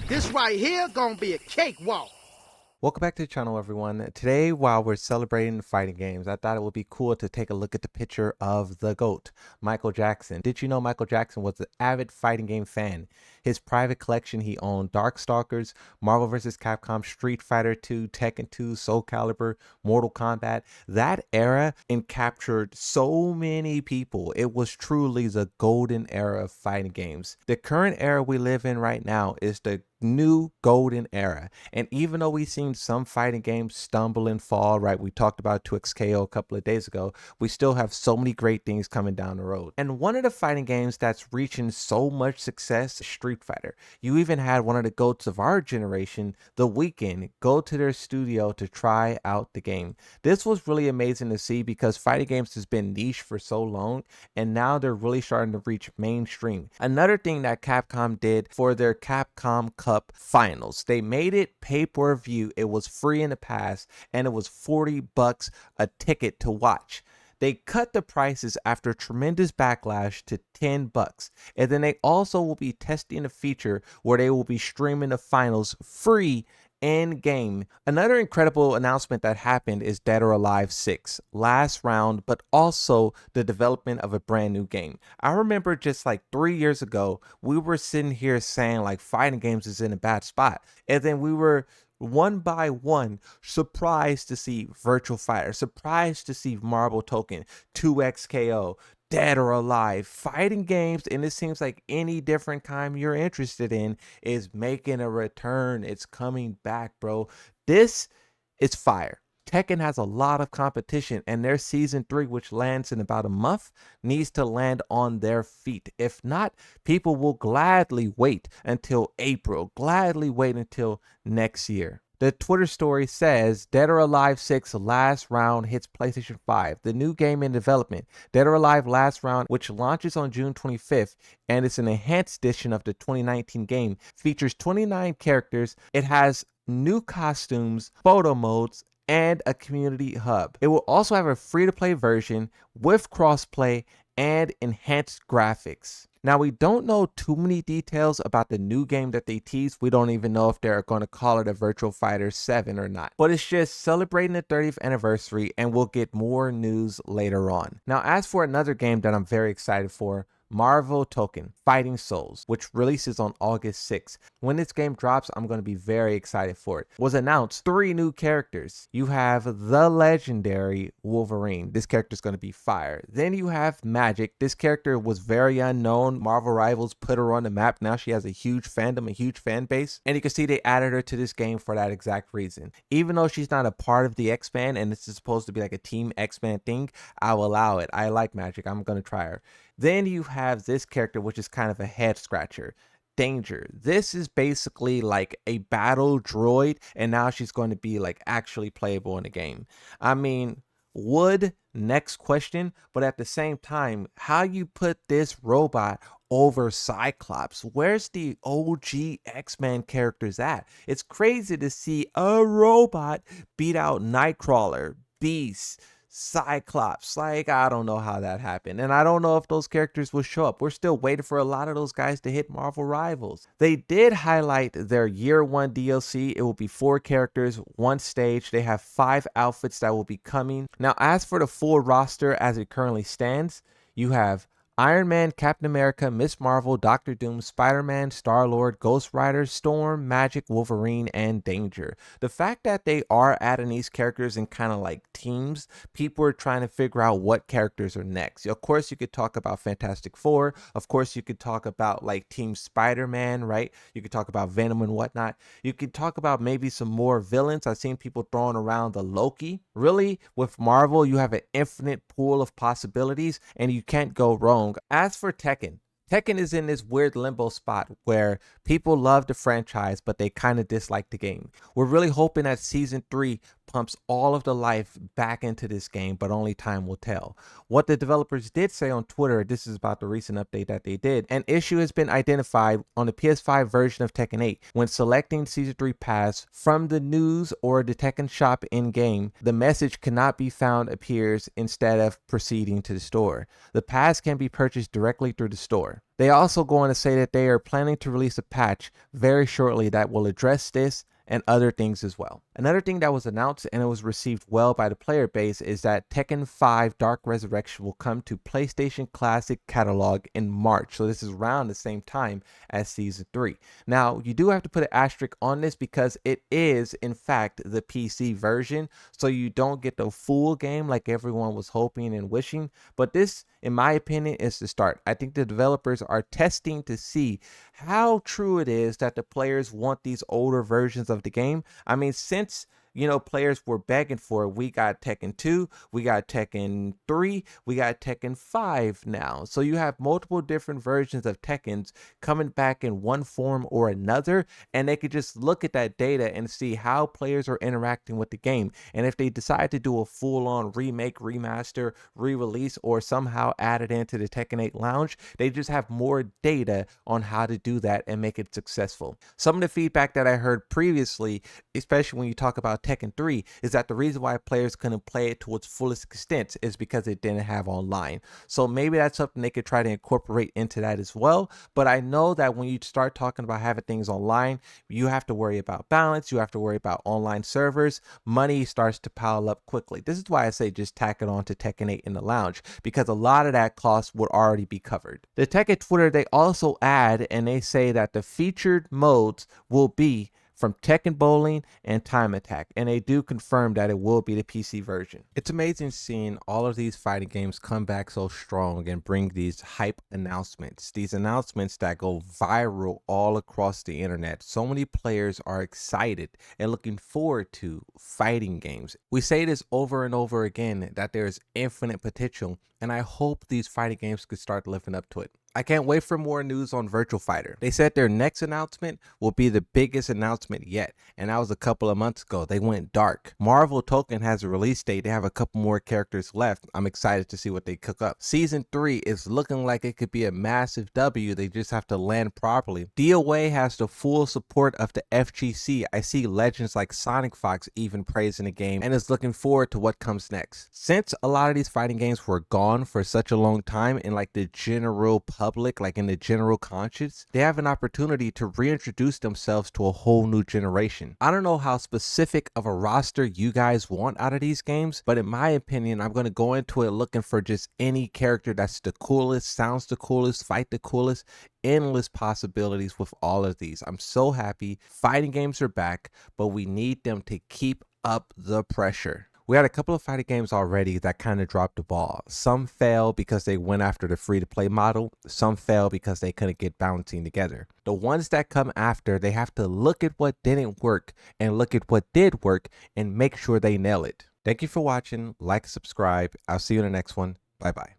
This right here gonna be a cakewalk. Welcome back to the channel, everyone. Today, while we're celebrating fighting games, I thought it would be cool to take a look at the picture of the GOAT, Michael Jackson. Did you know Michael Jackson was an avid fighting game fan? His private collection, he owned Darkstalkers, Marvel vs. Capcom, Street Fighter 2, Tekken 2, Soul Calibur, Mortal Kombat. That era captured so many people. It was truly the golden era of fighting games. The current era we live in right now is the new golden era. And even though we've seen some fighting games stumble and fall, right? We talked about 2XKO a couple of days ago. We still have so many great things coming down the road. And one of the fighting games that's reaching so much success is Street Fighter. You even had one of the GOATs of our generation, The Weeknd, go to their studio to try out the game. This was really amazing to see because fighting games has been niche for so long, and now they're really starting to reach mainstream. Another thing that Capcom did for their Capcom Cup finals, they made it pay-per-view. It was free in the past, and it was $40 a ticket to watch. They cut the prices after tremendous backlash to $10. And then they also will be testing a feature where they will be streaming the finals free in game. Another incredible announcement that happened is Dead or Alive 6, last round, but also the development of a brand new game. I remember just like 3 years ago, we were sitting here saying like fighting games is in a bad spot. And then we were one by one surprised to see Virtual Fighter, surprised to see Marvel Token, 2XKO, Dead or Alive, fighting games, and it seems like any different kind you're interested in is making a return. It's coming back, bro. This is fire. Tekken has a lot of competition, and their season 3, which lands in about a month, needs to land on their feet. If not, people will gladly wait until April, gladly wait until next year. The Twitter story says Dead or Alive 6 last round hits PlayStation 5. The new game in development, Dead or Alive Last Round, which launches on June 25th, and it's an enhanced edition of the 2019 game, features 29 characters. It has new costumes, photo modes, and a community hub. It will also have a free-to-play version with crossplay and enhanced graphics. Now, we don't know too many details about the new game that they teased. We don't even know if they're going to call it a Virtual Fighter 7 or not. But it's just celebrating the 30th anniversary, and we'll get more news later on. Now, as for another game that I'm very excited for, Marvel Token Fighting Souls, which releases on August 6th. When this game drops, I'm going to be very excited for it. Was announced 3 new characters. You have the legendary Wolverine. This character is going to be fire. Then you have Magic. This character was very unknown. Marvel Rivals put her on the map. Now she has a huge fandom, a huge fan base. And you can see they added her to this game for that exact reason. Even though she's not a part of the X-Men and this is supposed to be like a Team X-Men thing, I'll allow it. I like Magic. I'm going to try her. Then you have this character, which is kind of a head scratcher, Danger. This is basically like a battle droid, and now she's going to be like actually playable in the game. I mean, next question, but at the same time, how you put this robot over Cyclops? Where's the OG X-Men characters at? It's crazy to see a robot beat out Nightcrawler, Beast, Cyclops. Like, I don't know how that happened, and I don't know if those characters will show up. We're still waiting for a lot of those guys to hit Marvel Rivals. They did highlight their year 1 DLC. It will be 4 characters, 1 stage. They have 5 outfits that will be coming. Now, as for the full roster as it currently stands, you have Iron Man, Captain America, Miss Marvel, Doctor Doom, Spider-Man, Star-Lord, Ghost Rider, Storm, Magic, Wolverine, and Danger. The fact that they are adding these characters in kind of like teams, people are trying to figure out what characters are next. Of course, you could talk about Fantastic Four. Of course, you could talk about like Team Spider-Man, right? You could talk about Venom and whatnot. You could talk about maybe some more villains. I've seen people throwing around the Loki. Really, with Marvel, you have an infinite pool of possibilities, and you can't go wrong. As for Tekken, Tekken is in this weird limbo spot where people love the franchise, but they kind of dislike the game. We're really hoping that Season 3 pumps all of the life back into this game, but only time will tell. What the developers did say on Twitter, this is about the recent update that they did, an issue has been identified on the PS5 version of Tekken 8. When selecting Season 3 Pass from the news or the Tekken shop in-game, the message cannot be found appears instead of proceeding to the store. The pass can be purchased directly through the store. They also go on to say that they are planning to release a patch very shortly that will address this and other things as well. Another thing that was announced and it was received well by the player base is that Tekken 5 Dark Resurrection will come to PlayStation Classic catalog in March. So this is around the same time as Season 3. Now, you do have to put an asterisk on this because it is, in fact, the PC version. So you don't get the full game like everyone was hoping and wishing. But this, in my opinion, is the start. I think the developers are testing to see how true it is that the players want these older versions of the game. I mean, since players were begging for it. We got Tekken 2, we got Tekken 3, we got Tekken 5 now. So you have multiple different versions of Tekkens coming back in one form or another, and they could just look at that data and see how players are interacting with the game. And if they decide to do a full-on remake, remaster, re-release, or somehow add it into the Tekken 8 Lounge, they just have more data on how to do that and make it successful. Some of the feedback that I heard previously, especially when you talk about Tekken 3, is that the reason why players couldn't play it to its fullest extent is because it didn't have online. So maybe that's something they could try to incorporate into that as well. But I know that when you start talking about having things online, you have to worry about balance, you have to worry about online servers, money starts to pile up quickly. This is why I say just tack it on to Tekken 8 in the lounge, because a lot of that cost would already be covered. The Tekken Twitter, they also add and they say that the featured modes will be from Tekken Bowling and Time Attack, and they do confirm that it will be the PC version. It's amazing seeing all of these fighting games come back so strong and bring these hype announcements, these announcements that go viral all across the internet. So many players are excited and looking forward to fighting games. We say this over and over again that there's infinite potential, and I hope these fighting games could start living up to it. I can't wait for more news on Virtual Fighter. They said their next announcement will be the biggest announcement yet, and that was a couple of months ago. They went dark. Marvel Tokon has a release date. They have a couple more characters left. I'm excited to see what they cook up. Season 3 is looking like it could be a massive W. They just have to land properly. DOA has the full support of the FGC. I see legends like Sonic Fox even praising the game and is looking forward to what comes next. Since a lot of these fighting games were gone for such a long time in like the general public, like in the general conscience, they have an opportunity to reintroduce themselves to a whole new generation. I don't know how specific of a roster you guys want out of these games, but in my opinion, I'm going to go into it looking for just any character that's the coolest, sounds the coolest, fight the coolest. Endless possibilities with all of these. I'm so happy. Fighting games are back, but we need them to keep up the pressure. We had a couple of fighting games already that kind of dropped the ball. Some failed because they went after the free-to-play model. Some failed because they couldn't get balancing together. The ones that come after, they have to look at what didn't work and look at what did work and make sure they nail it. Thank you for watching. Like, subscribe. I'll see you in the next one. Bye-bye.